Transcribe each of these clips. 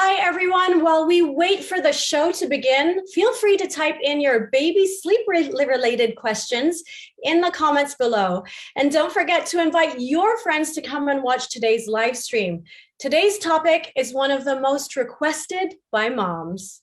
Hi, everyone. While we wait for the show to begin, feel free to type in your baby sleep-related questions in the comments below. And don't forget to invite your friends to come and watch today's live stream. Today's topic is one of the most requested by moms.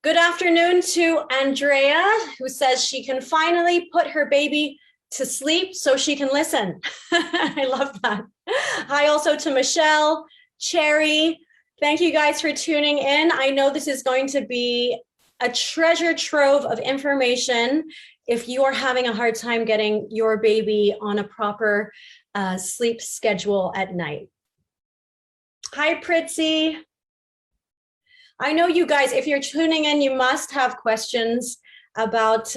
Good afternoon to Andrea, who says she can finally put her baby to sleep so she can listen. I love that. Hi also to Michelle, Cherry. Thank you guys for tuning in. I know this is going to be a treasure trove of information if you are having a hard time getting your baby on a proper sleep schedule at night. Hi, Pritzy. I know you guys, if you're tuning in, you must have questions about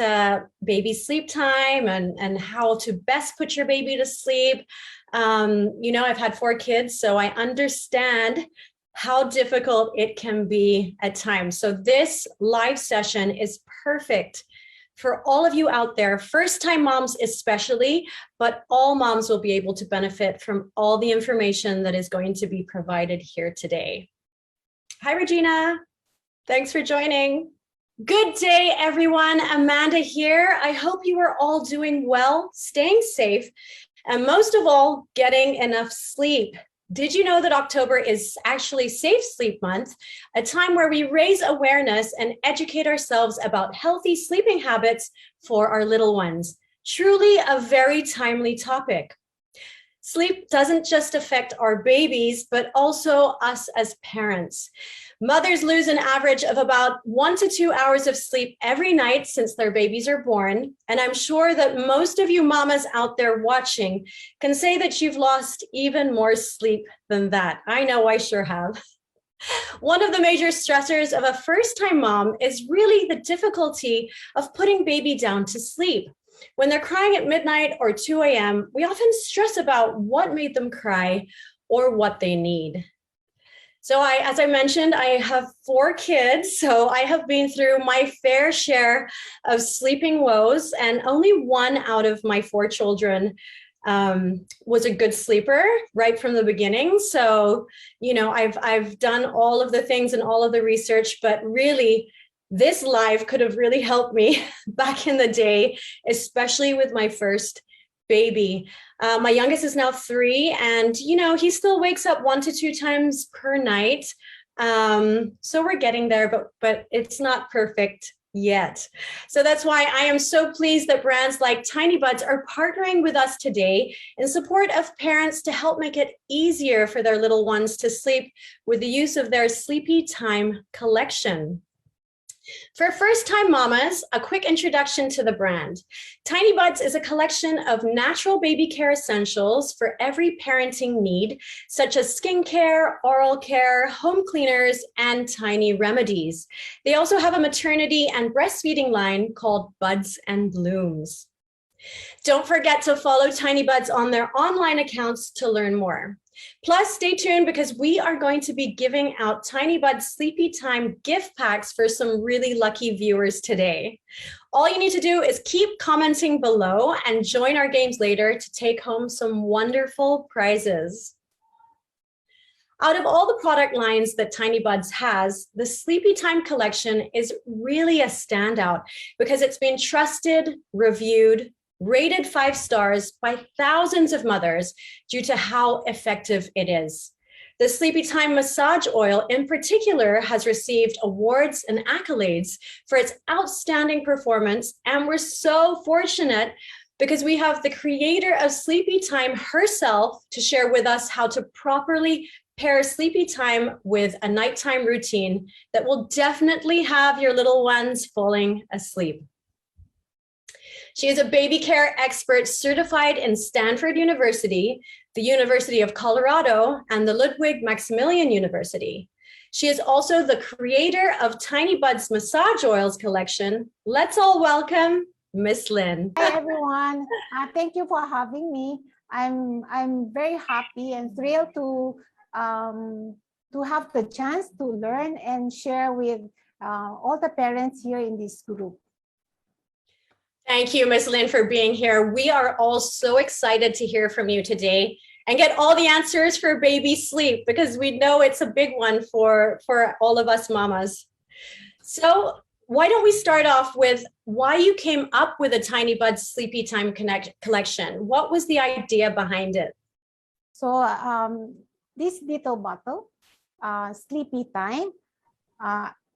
baby sleep time and how to best put your baby to sleep. You know, I've had 4 kids, so I understand how difficult it can be at times. So this live session is perfect for all of you out there, first-time moms especially, but all moms will be able to benefit from all the information that is going to be provided here today. Hi, Regina. Thanks for joining. Good day, everyone. Amanda here. I hope you are all doing well, staying safe, and most of all, getting enough sleep. Did you know that October is actually Safe Sleep Month, a time where we raise awareness and educate ourselves about healthy sleeping habits for our little ones? Truly a very timely topic. Sleep doesn't just affect our babies, but also us as parents. Mothers lose an average of about 1 to 2 hours of sleep every night since their babies are born. And I'm sure that most of you mamas out there watching can say that you've lost even more sleep than that. I know I sure have. One of the major stressors of a first-time mom is really the difficulty of putting baby down to sleep. When they're crying at midnight or 2 a.m., we often stress about what made them cry or what they need. So as I mentioned, I have 4 kids, so I have been through my fair share of sleeping woes, and only 1 out of my 4 children was a good sleeper right from the beginning. So, you know, I've done all of the things and all of the research, but really, this live could have really helped me back in the day, especially with my first baby. My youngest is now 3, and you know, he still wakes up 1 to 2 times per night. So we're getting there, but it's not perfect yet. So that's why I am so pleased that brands like Tiny Buds are partnering with us today in support of parents to help make it easier for their little ones to sleep with the use of their Sleepy Time collection. For first-time mamas, a quick introduction to the brand. Tiny Buds is a collection of natural baby care essentials for every parenting need, such as skincare, oral care, home cleaners, and tiny remedies. They also have a maternity and breastfeeding line called Buds and Blooms. Don't forget to follow Tiny Buds on their online accounts to learn more. Plus, stay tuned because we are going to be giving out Tiny Buds Sleepy Time gift packs for some really lucky viewers today. All you need to do is keep commenting below and join our games later to take home some wonderful prizes. Out of all the product lines that Tiny Buds has, the Sleepy Time collection is really a standout because it's been trusted, reviewed, rated 5 stars by thousands of mothers due to how effective it is. The Sleepy Time massage oil in particular has received awards and accolades for its outstanding performance, and we're so fortunate because we have the creator of Sleepy Time herself to share with us how to properly pair Sleepy Time with a nighttime routine that will definitely have your little ones falling asleep. She is a baby care expert certified in Stanford University, the University of Colorado, and the Ludwig Maximilian University. She is also the creator of Tiny Buds Massage Oils collection. Let's all welcome Miss Lynn. Hi everyone. Thank you for having me. I'm very happy and thrilled to have the chance to learn and share with all the parents here in this group. Thank you, Ms. Lynn, for being here. We are all so excited to hear from you today. and get all the answers for baby sleep, because we know it's a big one for all of us mamas. So why don't we start off with why you came up with a Tiny Bud Sleepy Time collection? What was the idea behind it? So this little bottle, Sleepy Time,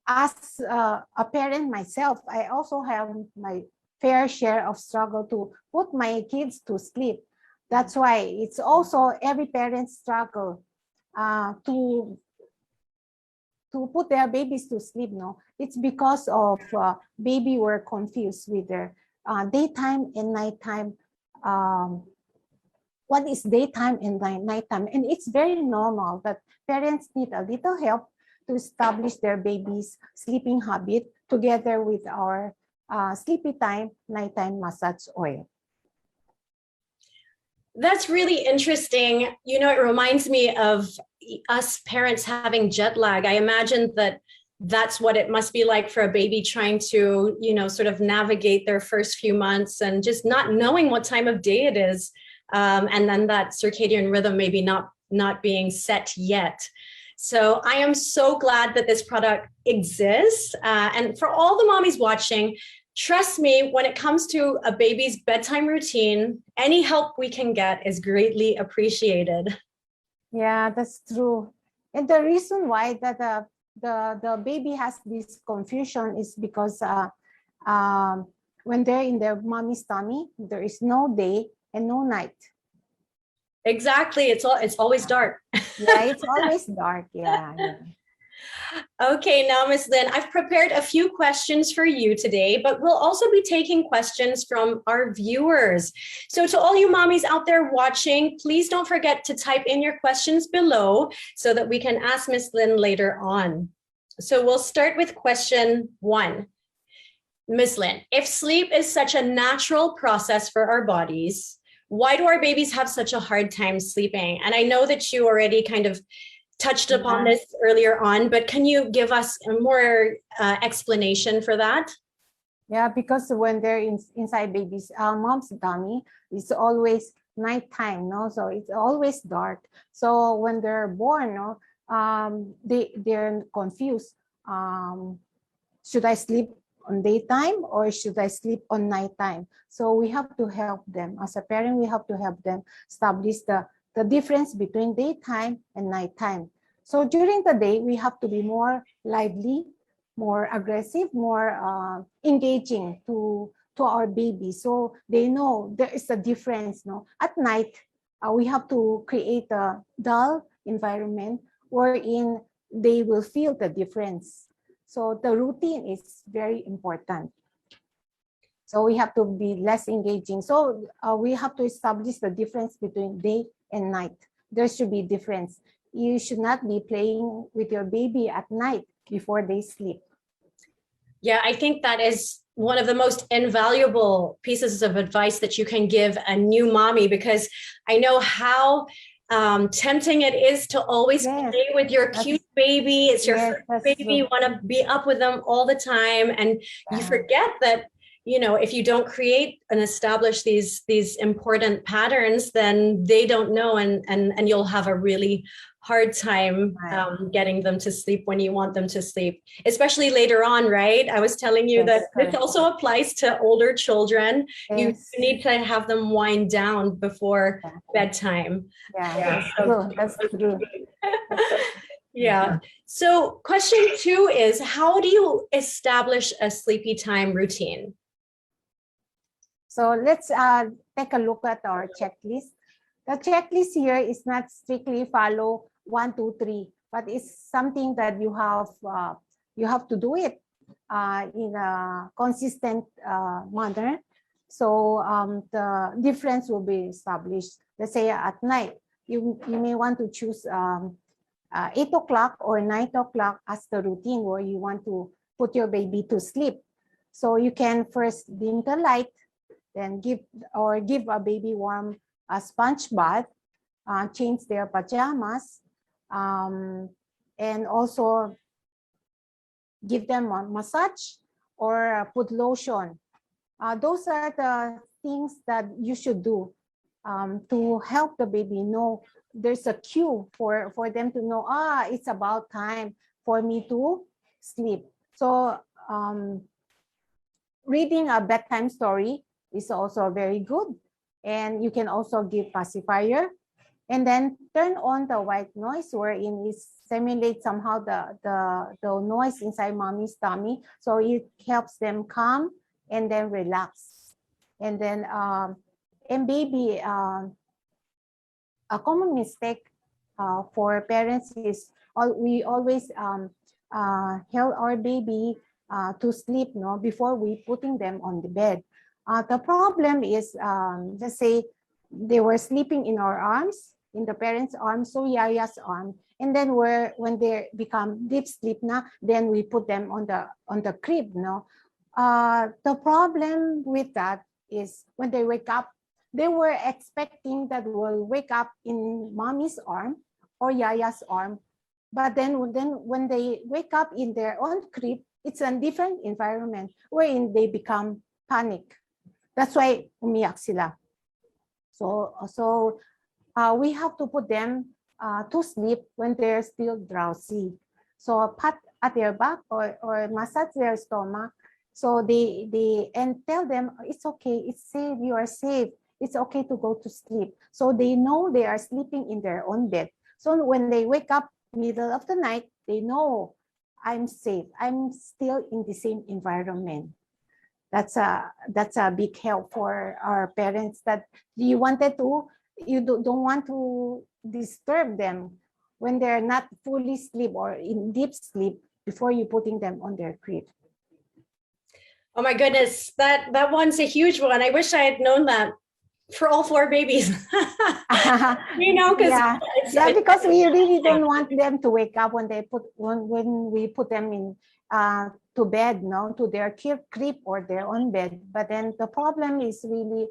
as a parent myself, I also have my fair share of struggle to put my kids to sleep. That's why it's also every parent's struggle to put their babies to sleep. No, it's because of baby were confused with their daytime and nighttime. What is daytime and nighttime? And it's very normal that parents need a little help to establish their baby's sleeping habit together with our Sleepy Time nighttime massage oil. That's really interesting. You know, it reminds me of us parents having jet lag. I imagine that that's what it must be like for a baby trying to, you know, sort of navigate their first few months and just not knowing what time of day it is. And then that circadian rhythm maybe not being set yet. So I am so glad that this product exists. And for all the mommies watching, trust me, when it comes to a baby's bedtime routine, any help we can get is greatly appreciated. Yeah, that's true. And the reason why that the baby has this confusion is because when they're in their mommy's tummy, there is no day and no night. Exactly. It's always dark. Yeah, it's always dark. Yeah. Okay, now, Ms. Lynn, I've prepared a few questions for you today, but we'll also be taking questions from our viewers. So to all you mommies out there watching, please don't forget to type in your questions below so that we can ask Ms. Lynn later on. So we'll start with question 1. Ms. Lynn, if sleep is such a natural process for our bodies, why do our babies have such a hard time sleeping? And I know that you already kind of touched upon this earlier on, but can you give us a more explanation for that? Yeah, because when they're inside baby's mom's tummy, it's always nighttime, no? So it's always dark. So when they're born, no, they're confused. Should I sleep on daytime or should I sleep on nighttime? So we have to help them. As a parent, we have to help them establish the difference between daytime and nighttime. So during the day, we have to be more lively, more aggressive, more engaging to our baby. So they know there is a difference. No? At night, we have to create a dull environment wherein they will feel the difference. So the routine is very important. So we have to be less engaging. So we have to establish the difference between day and night. There should be difference. You should not be playing with your baby at night before they sleep. Yeah, I think that is one of the most invaluable pieces of advice that you can give a new mommy, because I know how tempting it is to always play with your cute baby. It's your first baby. You want to be up with them all the time. And you forget that, you know, if you don't create and establish these important patterns, then they don't know, and you'll have a really hard time getting them to sleep when you want them to sleep, especially later on, right? I was telling you that this also applies to older children. You need to have them wind down before bedtime. Yeah, that's true. Yeah. So question 2 is, how do you establish a sleepy time routine? So let's take a look at our checklist. The checklist here is not strictly follow 1, 2, 3, but it's something that you have to do it in a consistent manner. So the difference will be established. Let's say at night, you may want to choose 8 o'clock or 9 o'clock as the routine where you want to put your baby to sleep. So you can first dim the light, then give a baby warm sponge bath, change their pajamas, and also give them a massage or put lotion. Those are the things that you should do to help the baby know there's a cue for them to know, it's about time for me to sleep. So reading a bedtime story is also very good. And you can also give pacifier. And then turn on the white noise wherein it simulates somehow the noise inside mommy's tummy. So it helps them calm and then relax. And then, and baby, a common mistake for parents is we always help our baby to sleep before we putting them on the bed. The problem is, let's say they were sleeping in our arms, in the parents' arms, so Yaya's arm, and then when they become deep sleep then we put them on the crib. The problem with that is when they wake up, they were expecting that we'll wake up in mommy's arm or Yaya's arm, but then when they wake up in their own crib, it's a different environment wherein they become panic. That's why umiyak sila. So we have to put them to sleep when they're still drowsy. So pat at their back or massage their stomach. So they and tell them it's okay, it's safe, you are safe. It's okay to go to sleep. So they know they are sleeping in their own bed. So when they wake up middle of the night, they know I'm safe. I'm still in the same environment. That's a big help for our parents that you don't want to disturb them when they're not fully asleep or in deep sleep before you putting them on their crib. Oh my goodness, that one's a huge one. I wish I had known that for all 4 babies. Because we really don't want them to wake up when we put them in to bed, to their crib or their own bed. But then the problem is really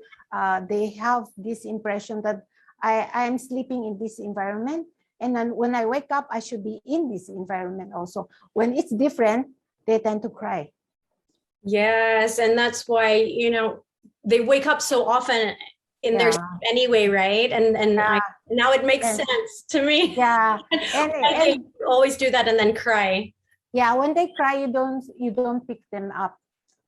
they have this impression that I'm sleeping in this environment, and then when I wake up, I should be in this environment also. When it's different, they tend to cry. Yes, and that's why they wake up so often in their sleep anyway, right? And now it makes sense to me. Yeah, and they always do that and then cry. Yeah, when they cry, you don't pick them up.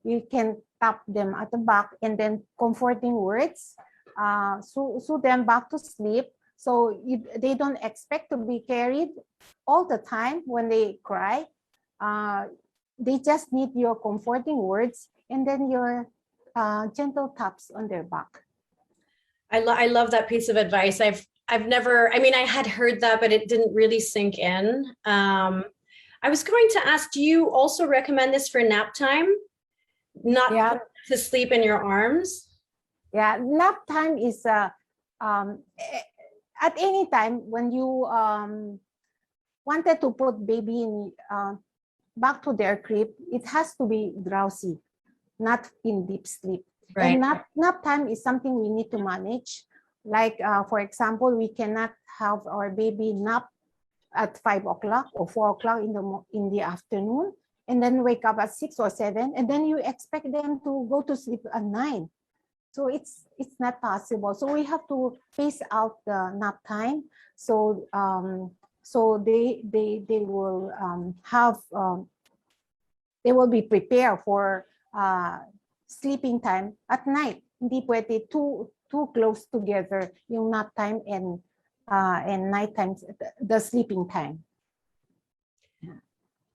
You can tap them at the back and then comforting words, soothe them back to sleep. So they don't expect to be carried all the time when they cry. They just need your comforting words and then your gentle taps on their back. I love that piece of advice. I've never, I mean, I had heard that, but it didn't really sink in. I was going to ask, do you also recommend this for nap time? Not to sleep in your arms? Yeah, nap time is at any time when you wanted to put baby in back to their crib, it has to be drowsy, not in deep sleep. Right. And nap time is something we need to manage. Like, for example, we cannot have our baby nap at 5 o'clock or 4 o'clock in the afternoon, and then wake up at 6 or 7, and then you expect them to go to sleep at 9. So it's not possible. So we have to pace out the nap time. So they will they will be prepared for sleeping time at night. Hindi pwede too close together yung nap time and night time, the sleeping time.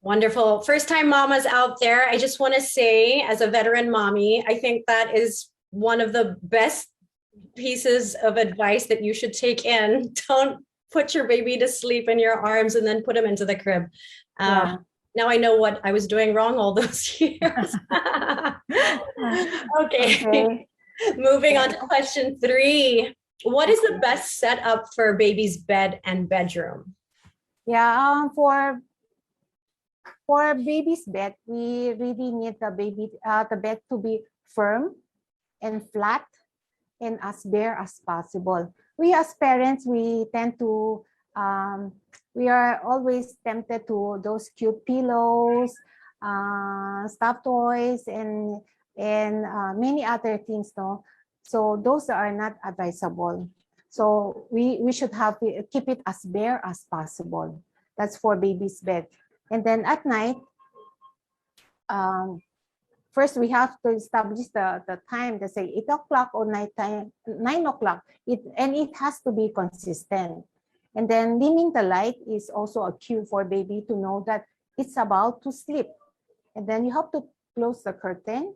Wonderful. First time mamas out there, I just want to say, as a veteran mommy, I think that is one of the best pieces of advice that you should take in. Don't put your baby to sleep in your arms and then put him into the crib. Now I know what I was doing wrong all those years. Okay. Moving on to question 3. What is the best setup for a baby's bed and bedroom? Yeah, for baby's bed, we really need the bed to be firm and flat and as bare as possible. We as parents, we tend to we are always tempted to those cute pillows, stuffed toys, and many other things. So those are not advisable. So we should keep it as bare as possible. That's for baby's bed. And then at night, first we have to establish the time, let's say 8 o'clock or night time, 9 o'clock. And it has to be consistent. And then dimming the light is also a cue for baby to know that it's about to sleep. And then you have to close the curtain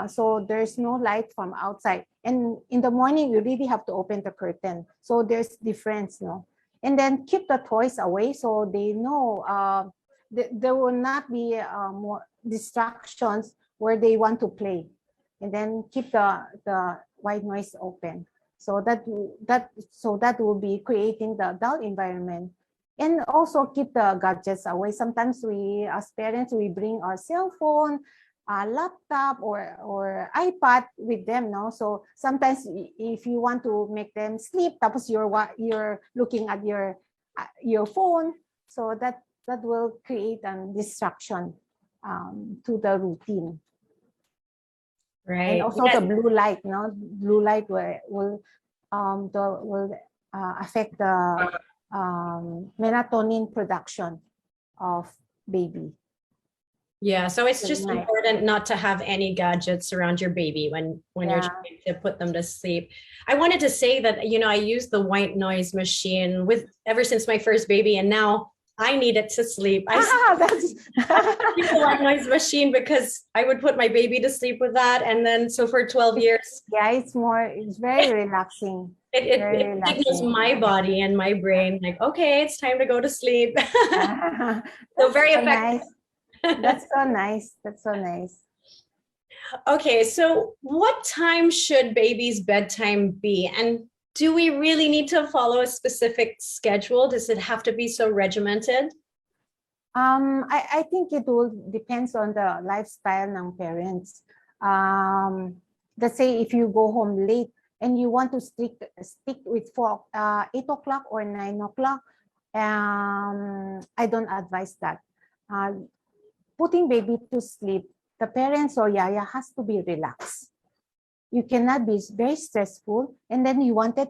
so there's no light from outside. And in the morning, you really have to open the curtain. So there's difference, no? And then keep the toys away so they know there will not be more distractions where they want to play. And then keep the white noise open. So that will be creating the dull environment. And also keep the gadgets away. Sometimes we, as parents, we bring our cell phone, laptop, or iPad with them, no? So sometimes if you want to make them sleep, tapos you're looking at your phone, so that will create a distraction to the routine. Right. And also the blue light, no? Blue light will affect the melatonin production of baby. Yeah, so it's just important not to have any gadgets around your baby when you're trying to put them to sleep. I wanted to say that, you know, I use the white noise machine ever since my first baby, and now I need it to sleep. I use the white noise machine because I would put my baby to sleep with that, and then so for 12 years. Yeah, it's very relaxing. It signals my body and my brain like, okay, it's time to go to sleep. So very effective. Nice. That's so nice. That's so nice. Okay, so what time should baby's bedtime be? And do we really need to follow a specific schedule? Does it have to be so regimented? I think it will depends on the lifestyle ng parents. Let's say if you go home late and you want to stick with 8 o'clock or 9 o'clock, I don't advise that. Putting baby to sleep, the parents or yaya has to be relaxed. You cannot be very stressful and then you wanted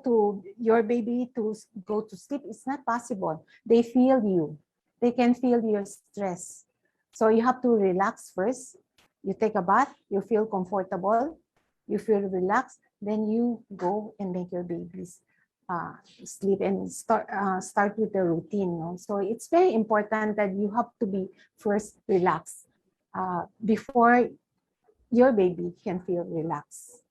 your baby to go to sleep. It's not possible. They feel you. They can feel your stress. So you have to relax first. You take a bath, you feel comfortable, you feel relaxed, then you go and make your babies sleep and start with the routine. No? So it's very important that you have to be first relaxed before your baby can feel relaxed.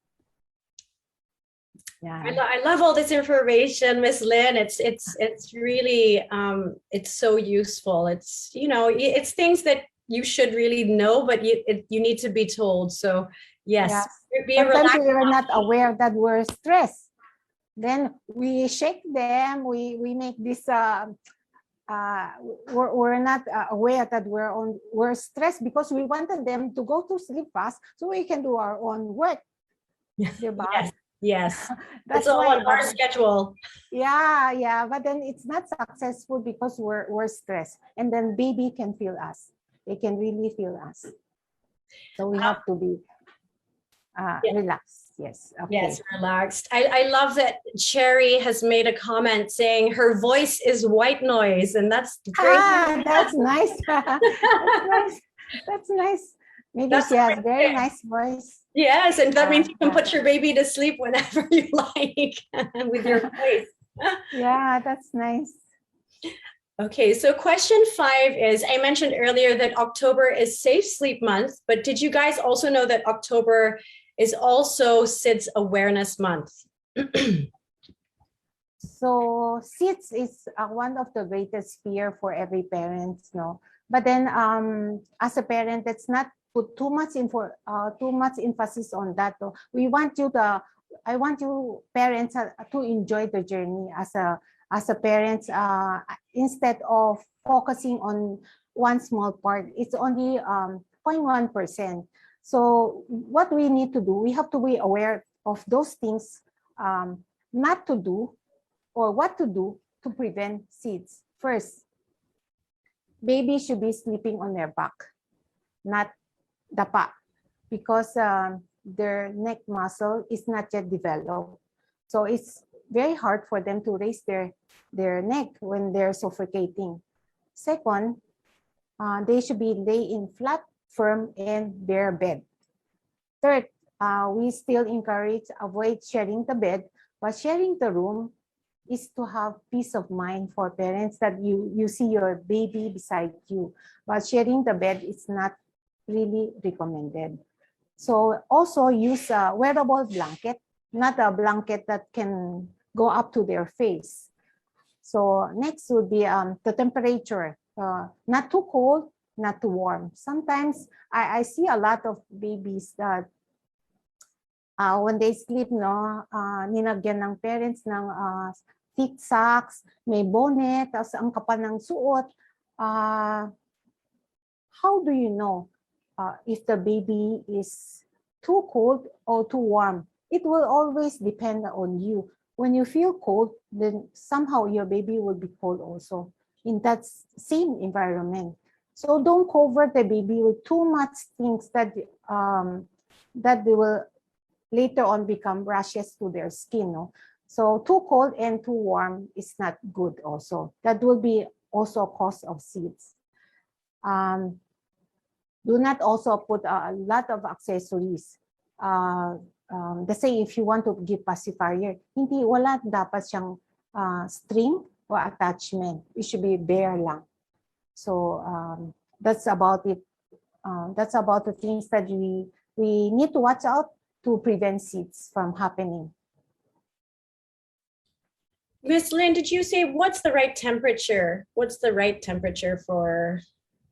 Yeah, I love all this information, Miss Lynn. It's really it's so useful. It's, you know, it's things that you should really know, but you need to be told. So yes, sometimes we are not aware that we're stressed. Then we shake them. We make this. We're not aware that we're stressed because we wanted them to go to sleep fast so we can do our own work. Yes. That's all on our schedule. Yeah. But then it's not successful because we're stressed, and then baby can feel us. They can really feel us. So we have to be relaxed. Yes. Okay. Yes, relaxed. I love that Cherry has made a comment saying her voice is white noise, and that's great. That's nice. That's nice. Maybe she has very nice voice. Yes, and that means you can put your baby to sleep whenever you like with your voice. Yeah, that's nice. Okay, so question 5 is, I mentioned earlier that October is Safe Sleep Month, but did you guys also know that October is also SIDS Awareness Month? So SIDS is one of the greatest fear for every parent, no? But then as a parent, let's not put too much emphasis on that. Though. I want you parents to enjoy the journey as a parent instead of focusing on one small part. It's only 0.1%. So what we need to do, we have to be aware of those things not to do or what to do to prevent SIDS. First, baby should be sleeping on their back, not dapa, because their neck muscle is not yet developed. So it's very hard for them to raise their neck when they're suffocating. Second, they should be lay in flat, firm, and bare bed. Third, we still encourage avoid sharing the bed, but sharing the room is to have peace of mind for parents that you see your baby beside you. But sharing the bed is not really recommended. So also use a wearable blanket, not a blanket that can go up to their face. So next would be the temperature, not too cold, not too warm. Sometimes I see a lot of babies that when they sleep, ninagyan ng parents ng thick socks, may bonnet, tapos ang kapal ng suot. How do you know if the baby is too cold or too warm? It will always depend on you. When you feel cold, then somehow your baby will be cold also in that same environment. So don't cover the baby with too much things that they will later on become rashes to their skin. No? So too cold and too warm is not good also. That will be also a cause of SIDS. Do not also put a lot of accessories. Let's say if you want to give pacifier, hindi wala dapat siyang string or attachment. It should be bare lang. So that's about it. That's about the things that we need to watch out to prevent SIDS from happening. Miss Lynn, did you say what's the right temperature? What's the right temperature for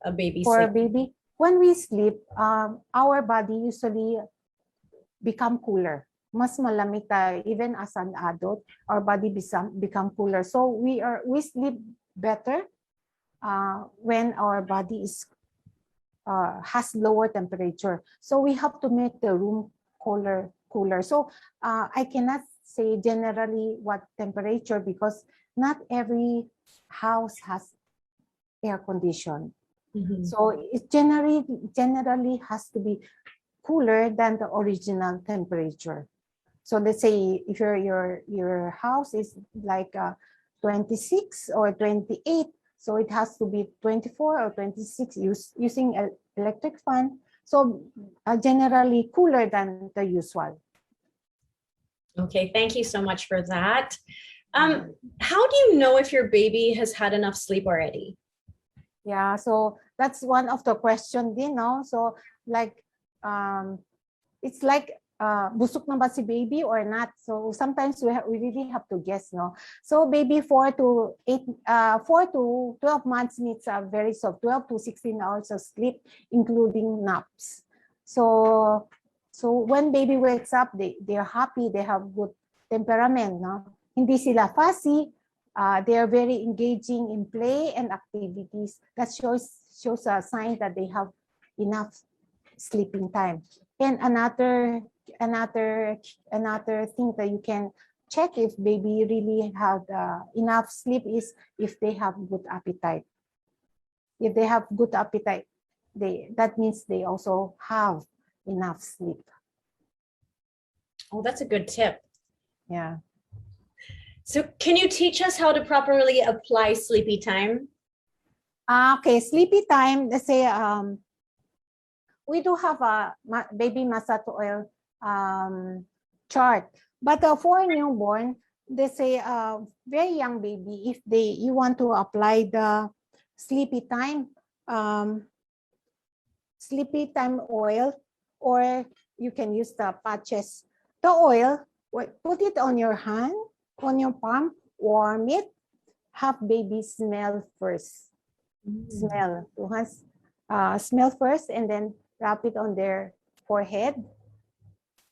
a baby? For a baby, when we sleep, our body usually become cooler. Mas malamig tayo, even as an adult, our body become cooler. So we sleep better when our body is has lower temperature. So we have to make the room cooler. So I cannot say generally what temperature because not every house has air condition. Mm-hmm. So it generally has to be cooler than the original temperature. So let's say if your house is like 26 or 28, so it has to be 24 or 26 using an electric fan. So generally cooler than the usual. Okay, thank you so much for that. How do you know if your baby has had enough sleep already? Yeah, so that's one of the questions, no? So like, it's like, busuk na ba si baby or not? So sometimes we really have to guess, no? So baby 4 to 12 months needs a very soft 12 to 16 hours of sleep, including naps. So when baby wakes up, they're happy, they have good temperament, no? Hindi sila fussy, they are very engaging in play and activities. That shows a sign that they have enough sleeping time. And another thing that you can check if baby really had enough sleep is if they have good appetite. If they have good appetite, that means they also have enough sleep. Oh, that's a good tip. Yeah. So can you teach us how to properly apply sleepy time? Okay, sleepy time, let's say we do have a baby massage oil chart. But for a newborn, they say very young baby, if you want to apply the sleepy time oil, or you can use the patches. The oil, put it on your hand, on your palm, warm it, have baby smell first. Smell first, and then wrap it on their forehead,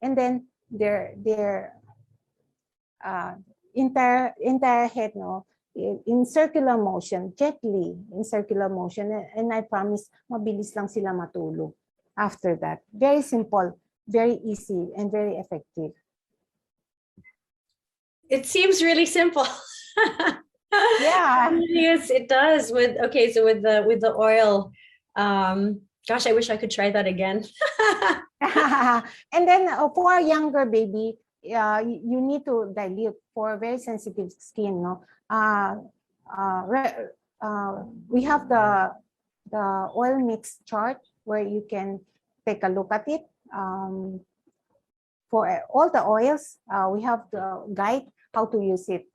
and then their entire head, no, in circular motion, gently in circular motion, and I promise mabilis lang sila matulog after that. Very simple, very easy, and very effective. It seems really simple. Yeah. Yes, it does. With the oil, Gosh, I wish I could try that again. And then for a younger baby, you need to dilute for very sensitive skin. No, we have the oil mix chart where you can take a look at it. For all the oils, we have the guide how to use it.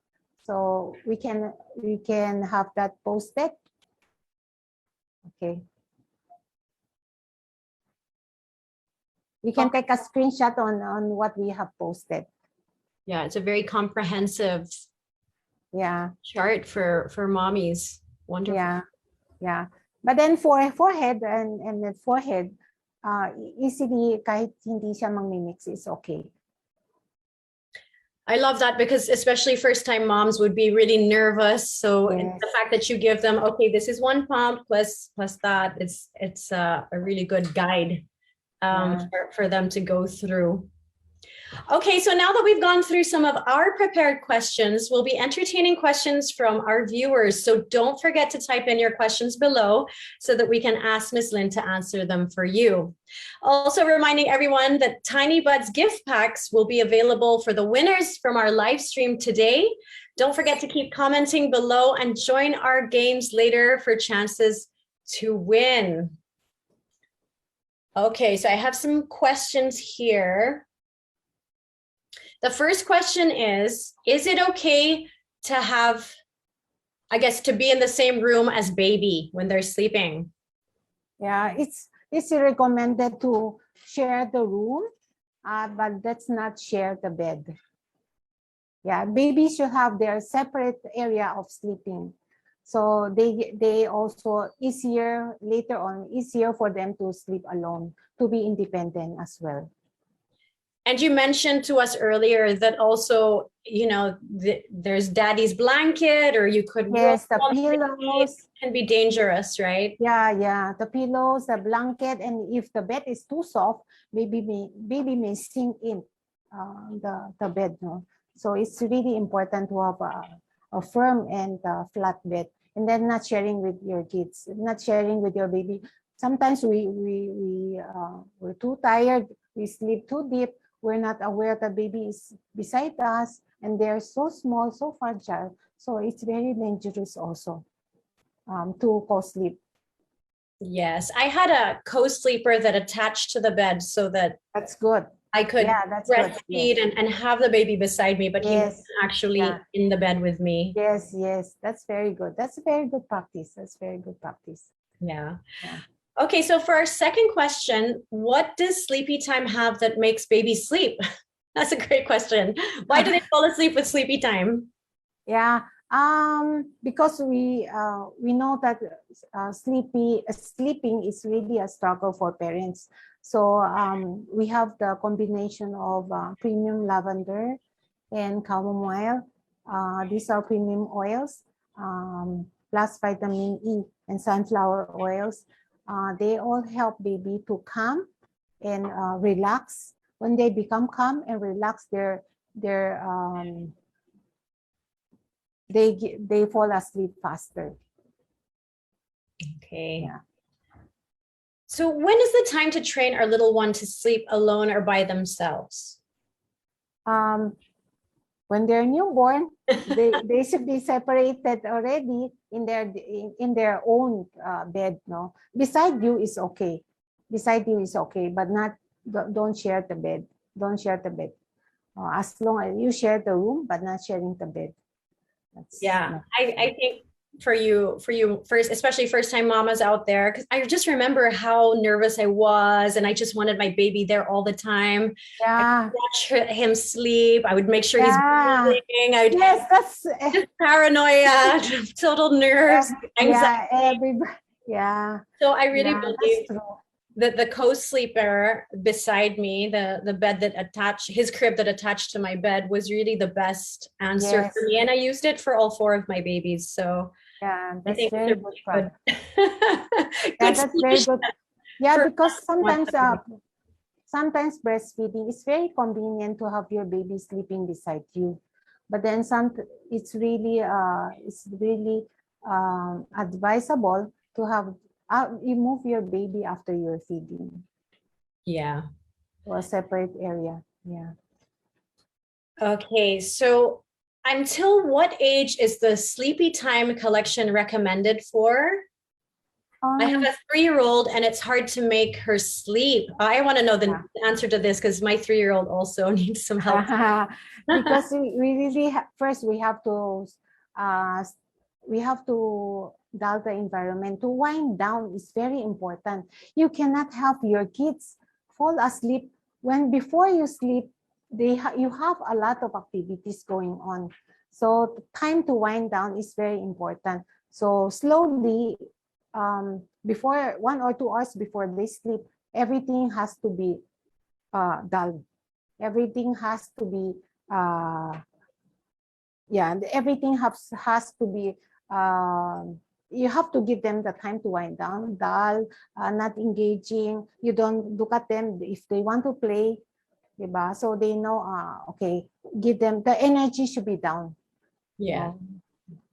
So we can have that posted. Okay. We can take a screenshot on what we have posted. Yeah, it's a very comprehensive chart for mommies. Wonderful. Yeah. But then for forehead and the forehead, easily kahit hindi siya mang-mimix is okay. I love that because especially first-time moms would be really nervous. So the fact that you give them, okay, this is one pump plus that, it's a really good guide for them to go through. Okay, so now that we've gone through some of our prepared questions, we'll be entertaining questions from our viewers. So don't forget to type in your questions below so that we can ask Ms. Lynn to answer them for you. Also reminding everyone that Tiny Buds gift packs will be available for the winners from our live stream today. Don't forget to keep commenting below and join our games later for chances to win. Okay, so I have some questions here. The first question is it okay to have, I guess, to be in the same room as baby when they're sleeping? Yeah, it's recommended to share the room, but let's not share the bed. Yeah, babies should have their separate area of sleeping. So they also later on easier for them to sleep alone, to be independent as well. And you mentioned to us earlier that also, you know, there's daddy's blanket, or you could the pillows can be dangerous, right? Yeah, the pillows, the blanket, and if the bed is too soft, baby may sink in the bed. No? So it's really important to have a firm and flat bed, and then not sharing with your kids, not sharing with your baby. Sometimes we're too tired, we sleep too deep. We're not aware the baby is beside us and they're so small, so fragile. So it's very dangerous also to co-sleep. Yes, I had a co-sleeper that attached to the bed so that that's good. I could breastfeed and have the baby beside me, but he was actually in the bed with me. Yes, that's very good. That's a very good practice. That's very good practice. Yeah. Okay, so for our second question, what does sleepy time have that makes babies sleep? That's a great question. Why do they fall asleep with sleepy time? Yeah, because we know that sleeping is really a struggle for parents. So we have the combination of premium lavender and chamomile. These are premium oils, plus vitamin E and sunflower oils. They all help baby to calm and relax. When they become calm and relax, they fall asleep faster. Okay. Yeah. So when is the time to train our little one to sleep alone or by themselves? When they're newborn, they should be separated already in their own bed. No, beside you is okay. Beside you is okay, but don't share the bed. Don't share the bed. As long as you share the room, but not sharing the bed. I think for you first, especially first-time mamas out there, because I just remember how nervous I was and I just wanted my baby there all the time. I would watch him sleep. I would make sure he's breathing. That's just paranoia, total nerves, anxiety. So I really believe that the co-sleeper beside me, the bed that attached, his crib that attached to my bed, was really the best answer for me. And I used it for all 4 of my babies. So that's very good. That's very good. Yeah, because sometimes breastfeeding is very convenient to have your baby sleeping beside you, but then it's really advisable to have You move your baby after you're feeding. Yeah. To a separate area. Yeah. Okay, so until what age is the sleepy time collection recommended for? I have a 3-year-old and it's hard to make her sleep. I want to know the answer to this because my 3-year-old also needs some help. Because we really first we have to dull the environment. To wind down is very important. You cannot have your kids fall asleep when before you sleep you have a lot of activities going on. So time to wind down is very important. So slowly, before 1 or 2 hours before they sleep, everything has to be dull. Everything has to be everything has to be you have to give them the time to wind down, dull, not engaging. You don't look at them if they want to play, diba? So they know, okay, give them, the energy should be down. Yeah.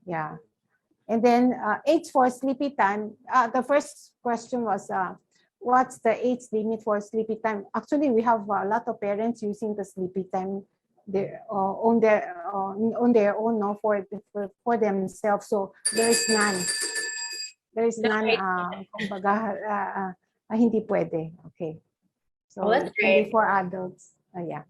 Yeah. And then age for sleepy time. The first question was, what's the age limit for sleepy time? Actually, we have a lot of parents using the sleepy time on their own, no, for themselves. So there is none. There is none. Kumbaga, hindi pwede. Okay. So that's it's only great. for adults. Yeah.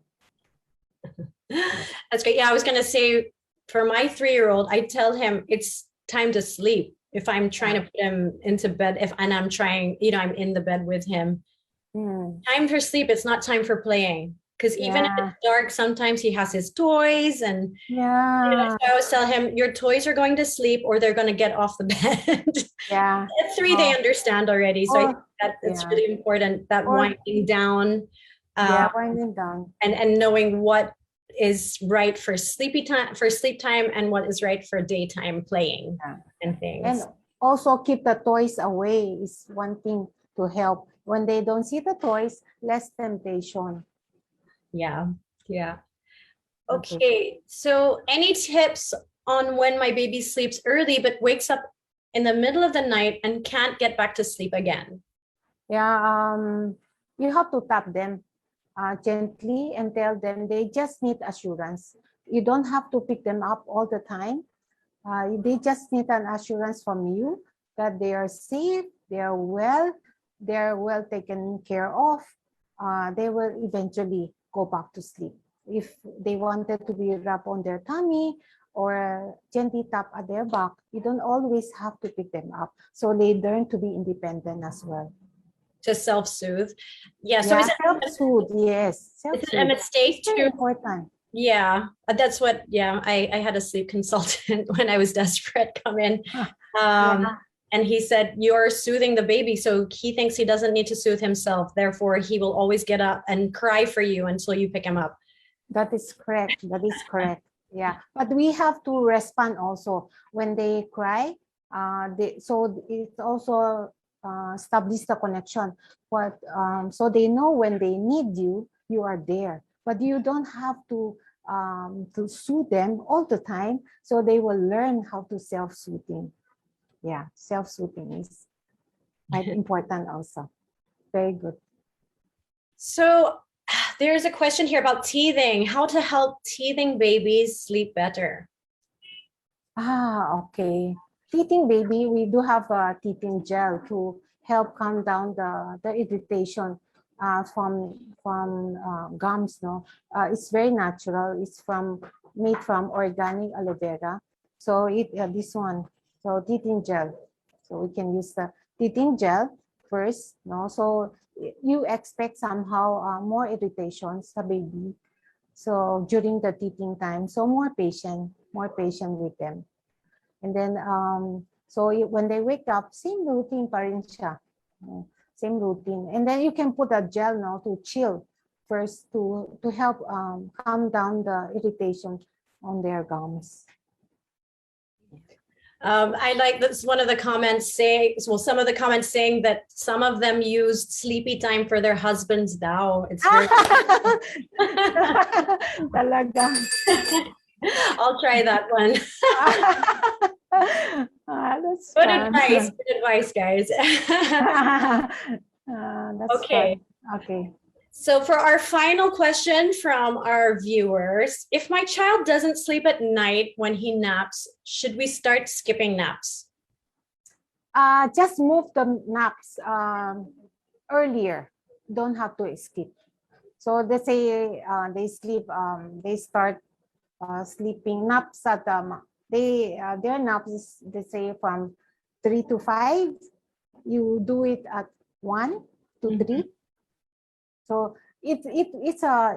That's great. Yeah, I was going to say for my 3-year-old, I tell him it's time to sleep. If I'm trying to put him into bed, and I'm trying, I'm in the bed with him. Time for sleep. It's not time for playing. Because even if it's dark, sometimes he has his toys and so I always tell him your toys are going to sleep or they're going to get off the bed. Yeah. At 3, they understand already. So I think that it's really important, that winding down. Winding down. And knowing what is right for sleep time and what is right for daytime playing and things. And also keep the toys away is one thing to help. When they don't see the toys, less temptation. Yeah. Okay. So any tips on when my baby sleeps early but wakes up in the middle of the night and can't get back to sleep again? Yeah, you have to tap them gently and tell them they just need assurance. You don't have to pick them up all the time. They just need an assurance from you that they are safe, they are well taken care of. They will eventually go back to sleep. If they wanted to be rubbed on their tummy or gently tap at their back, you don't always have to pick them up. So they learn to be independent as well. To self-soothe. Yeah. So is it self-soothe? Yes. Is it a mistake to? Very important. Yeah, that's what. Yeah, I had a sleep consultant when I was desperate come in, and he said you're soothing the baby, so he thinks he doesn't need to soothe himself. Therefore, he will always get up and cry for you until you pick him up. That is correct. Yeah, but we have to respond also when they cry. So it also establish the connection. But so they know when they need you, you are there. But you don't have to soothe them all the time. So they will learn how to self-soothing. Yeah, self-soothing is quite important also. Very good. So there's a question here about teething. How to help teething babies sleep better? Okay. Teething baby, we do have a teething gel to help calm down the irritation from gums. No, it's very natural. It's made from organic aloe vera. So this one, so teething gel. So we can use the teething gel first. No, so you expect somehow more irritations the baby. So during the teething time, so more patient with them. And then, so when they wake up, same routine pa rin siya. Same routine. And then you can put a gel now to chill first to help calm down the irritation on their gums. I like this. One of the comments saying, well, some of the comments saying that some of them used sleepy time for their husbands now. It's very Talaga. I'll try that one. That's Good fun. advice, guys. That's Okay. fun. Okay. So for our final question from our viewers, if my child doesn't sleep at night when he naps, should we start skipping naps? Just move the naps earlier. Don't have to skip. So they say they sleep. They start sleeping naps at their naps is, they say, from 3 to 5. You do it at 1 to 3. So it's a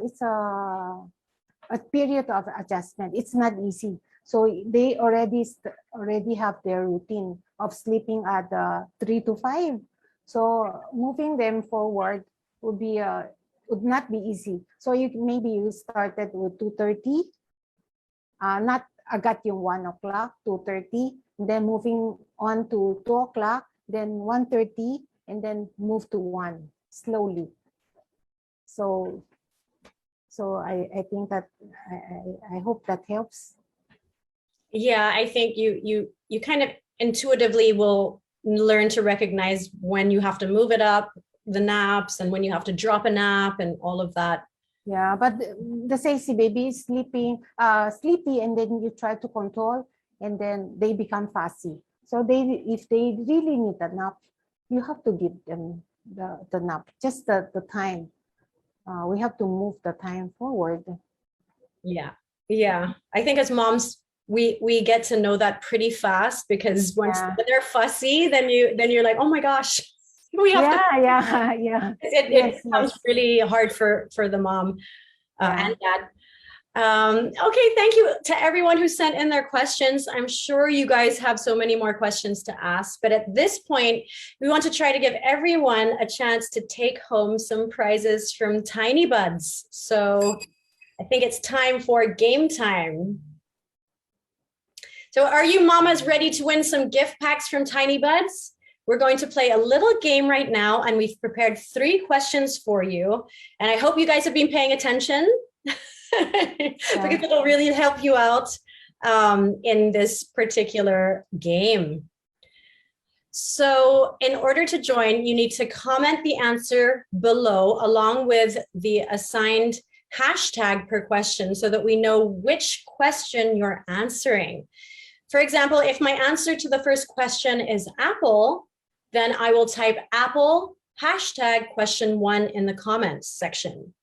period of adjustment. It's not easy. So they already have their routine of sleeping at 3 to 5. So moving them forward would not be easy. So maybe you started with 2:30, not agad yung 1 o'clock, 2:30, then moving on to 2 o'clock, then 1:30, and then move to 1 slowly. So I think that I hope that helps. Yeah, I think you kind of intuitively will learn to recognize when you have to move it up, the naps, and when you have to drop a nap and all of that. Yeah, but the say si baby is sleepy, and then you try to control, and then they become fussy. So if they really need a nap, you have to give them the nap, just the time. We have to move the time forward. Yeah. I think as moms, we get to know that pretty fast, because when they're fussy, then you're like, oh my gosh, we have to. Yeah. It becomes really hard for the mom and dad. Okay, thank you to everyone who sent in their questions. I'm sure you guys have so many more questions to ask, but at this point, we want to try to give everyone a chance to take home some prizes from Tiny Buds. So I think it's time for game time. So are you mamas ready to win some gift packs from Tiny Buds? We're going to play a little game right now, and we've prepared 3 questions for you. And I hope you guys have been paying attention because it'll really help you out in this particular game. So in order to join, you need to comment the answer below along with the assigned hashtag per question so that we know which question you're answering. For example, if my answer to the first question is apple, then I will type apple hashtag question 1 in the comments section.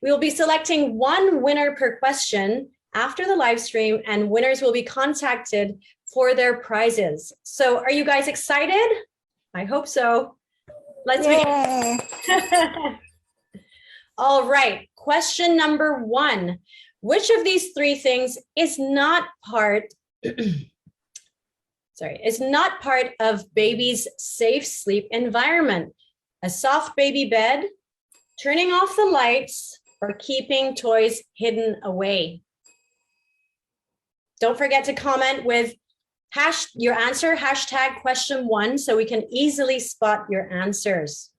We will be selecting 1 winner per question after the live stream, and winners will be contacted for their prizes. So are you guys excited? I hope so. Let's begin. All right, question number 1. Which of these 3 things is not part is not part of baby's safe sleep environment? A soft baby bed, turning off the lights, or keeping toys hidden away? Don't forget to comment with your answer, hashtag question 1, so we can easily spot your answers.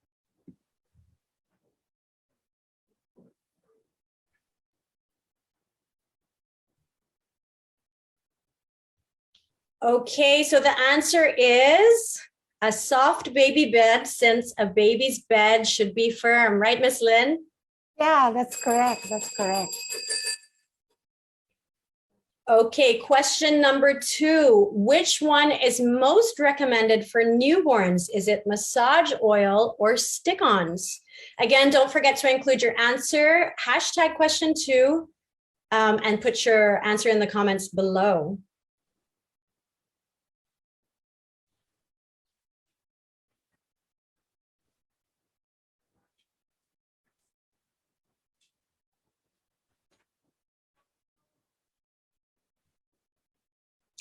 Okay, so the answer is a soft baby bed, since a baby's bed should be firm, right, Miss Lynn? Yeah, that's correct. That's correct. Okay, question number 2. Which one is most recommended for newborns? Is it massage oil or stick-ons? Again, don't forget to include your answer, hashtag question 2, and put your answer in the comments below.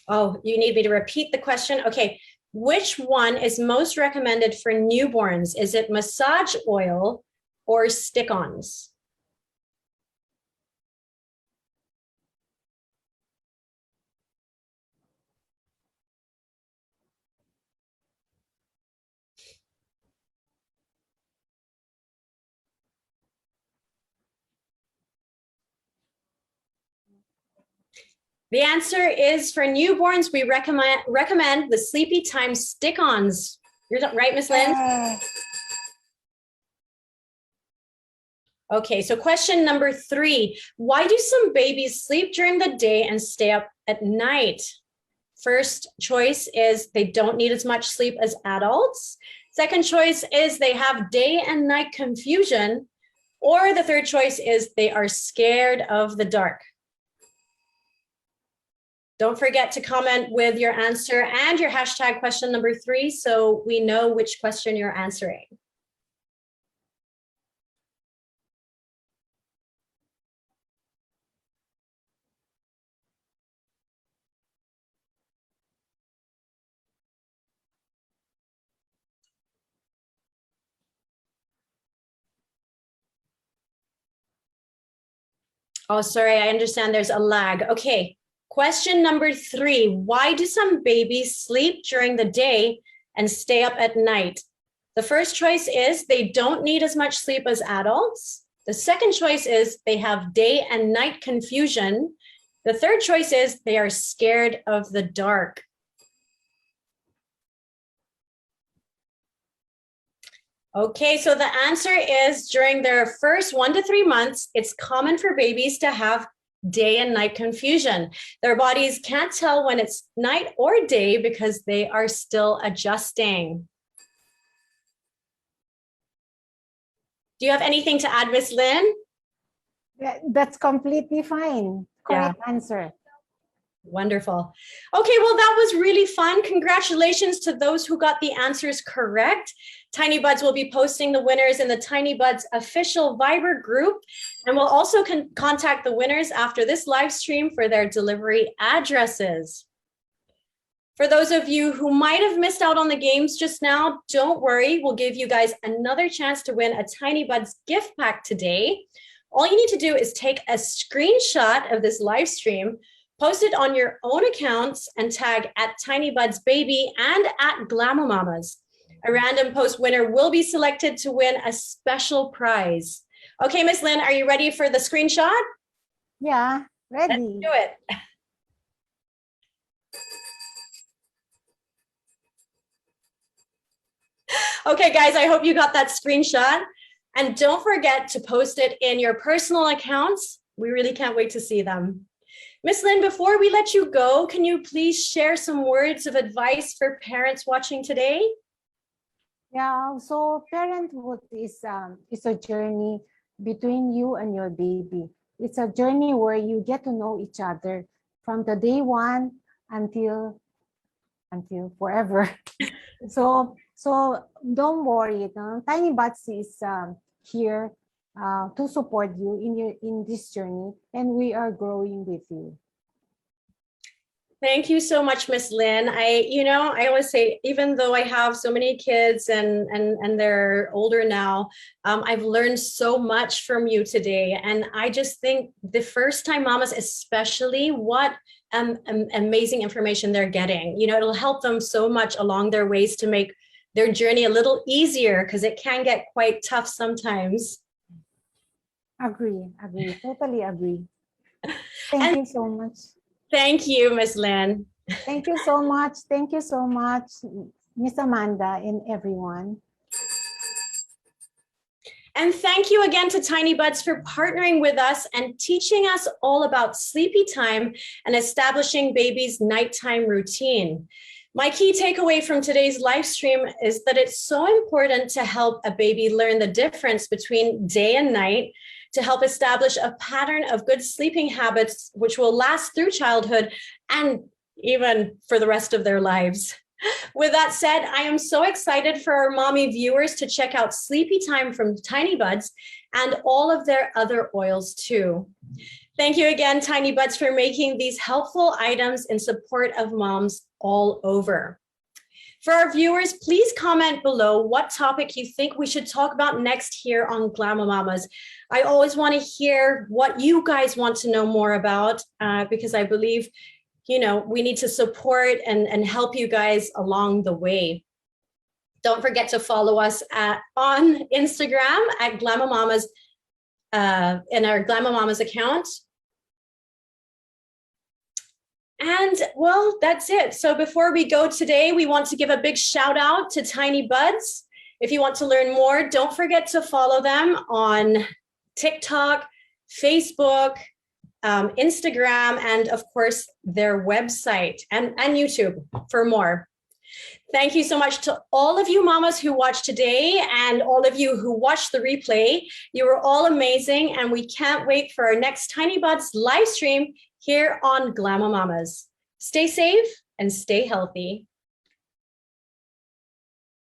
Oh, you need me to repeat the question? Okay. Which one is most recommended for newborns? Is it massage oil or stick-ons? The answer is for newborns, we recommend the Sleepy Time stick-ons. You're right, Miss Lynn? Okay, so question number 3. Why do some babies sleep during the day and stay up at night? First choice is they don't need as much sleep as adults. Second choice is they have day and night confusion. Or the third choice is they are scared of the dark. Don't forget to comment with your answer and your hashtag question number 3 so we know which question you're answering. Oh, sorry, I understand there's a lag. Okay, question number 3. Why do some babies sleep during the day and stay up at night? The first choice is they don't need as much sleep as adults. The second choice is they have day and night confusion. The third choice is they are scared of the dark. Okay, so the answer is during their first 1 to 3 months, it's common for babies to have day and night confusion. Their bodies can't tell when it's night or day because they are still adjusting. Do you have anything to add, Miss Lynn? Yeah, that's completely fine. Correct answer. Wonderful. Okay, well, that was really fun. Congratulations to those who got the answers correct. Tiny Buds will be posting the winners in the Tiny Buds official Viber group, and we'll also contact the winners after this live stream for their delivery addresses. For those of you who might have missed out on the games just now, don't worry. We'll give you guys another chance to win a Tiny Buds gift pack today. All you need to do is take a screenshot of this live stream, post it on your own accounts, and tag @TinyBudsBaby and @Glam-o-mamas. A random post winner will be selected to win a special prize. Okay, Miss Lynn, are you ready for the screenshot? Yeah, ready. Let's do it. Okay, guys, I hope you got that screenshot. And don't forget to post it in your personal accounts. We really can't wait to see them. Miss Lynn, before we let you go, can you please share some words of advice for parents watching today? Yeah, so parenthood is a journey between you and your baby. It's a journey where you get to know each other from the day one until forever. So don't worry. Tiny Buds is here to support you in this journey, and we are growing with you. Thank you so much, Miss Lynn. I always say, even though I have so many kids and they're older now, I've learned so much from you today. And I just think the first time mamas, especially, what amazing information they're getting. It'll help them so much along their ways to make their journey a little easier, because it can get quite tough sometimes. Agree, totally agree. Thank you so much. Thank you, Miss Lynn. Thank you so much. Thank you so much, Miss Amanda and everyone. And thank you again to Tiny Buds for partnering with us and teaching us all about sleepy time and establishing baby's nighttime routine. My key takeaway from today's live stream is that it's so important to help a baby learn the difference between day and night, to help establish a pattern of good sleeping habits, which will last through childhood and even for the rest of their lives. With that said, I am so excited for our mommy viewers to check out Sleepy Time from Tiny Buds and all of their other oils too. Thank you again, Tiny Buds, for making these helpful items in support of moms all over. For our viewers, please comment below what topic you think we should talk about next here on Glam-o-mamas. I always want to hear what you guys want to know more about, because I believe, we need to support and help you guys along the way. Don't forget to follow us on Instagram at Glam-o-mamas, in our Glam-o-mamas account. And well, that's it. So before we go today, we want to give a big shout out to Tiny Buds. If you want to learn more, don't forget to follow them on TikTok, Facebook, Instagram, and of course, their website and YouTube for more. Thank you so much to all of you mamas who watched today and all of you who watched the replay. You were all amazing, and we can't wait for our next Tiny Buds live stream here on Glam-o-mamas. Stay safe and stay healthy.